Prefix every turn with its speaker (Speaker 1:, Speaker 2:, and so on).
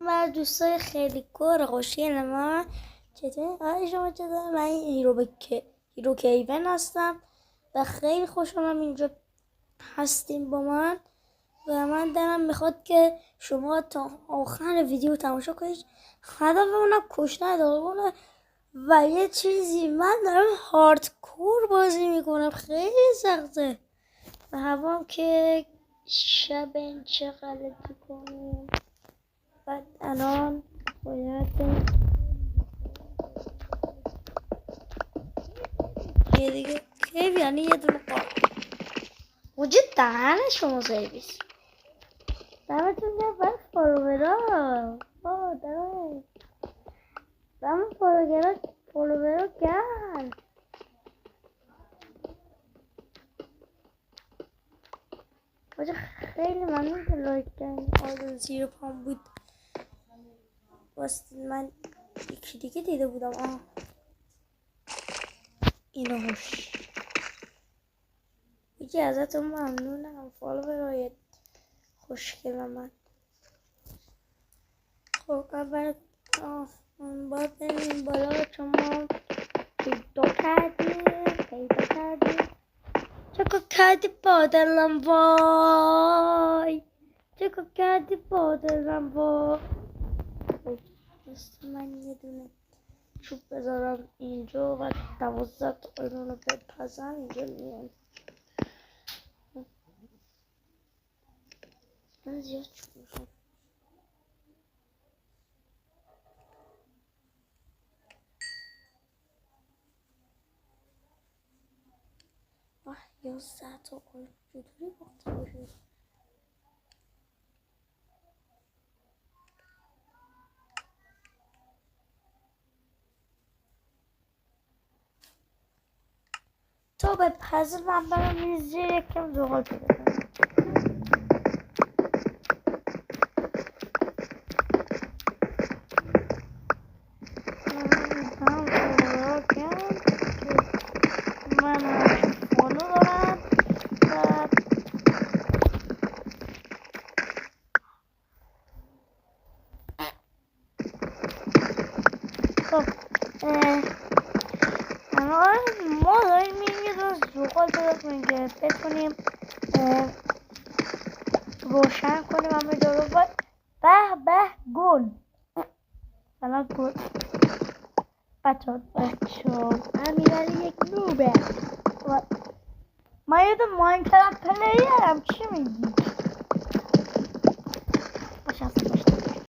Speaker 1: بر دوستای خیلی کور خوشگل ما. چطور؟ شما چطور؟ من هیرو کیون هستم و خیلی خوشحالم اینجا هستیم با من و من دلم میخواد که شما تا آخر ویدیو تماشا کنید. هدفمونم کشتن داغونه و یه چیزی، من دارم هاردکور بازی میکنم، خیلی سخته و هوام که شب چه غلطی کنیم. بعد الان باید یه دیگه کیف، یعنی یه دونه قاب وجود دهن شما سرویس. دمتون گرم برای فالوورا. دم فالوورا گرم. باشه خیلی ممنون که لایک کردین. آره زیر پام بود واسه من یکی دیگه دیده بودم. اینو هوش یکی ازتون ممنونم. فالوورای خوشگل من. خب اول باید بریم بالا. شما پیدا کردیم چکو کردی بادلم وای، چکو کردی بادلم وای. من یه دونه چوب بذارم اینجا و 12 تا رو بپزم اینجا میان. من زیاد چوب میخوام. واه 11 تا چطوری باخته باشه. تو به پزل من برم میزه یکم زغال پیدا کنم. ما داریم یه روز زغال پیدا کنیم که بتونیم روشن کنیم همه جا رو. به گل سلام گل بچه امیرعلی یک نوبه. من یه دو ماینکرافت پلیرم. چی میگی؟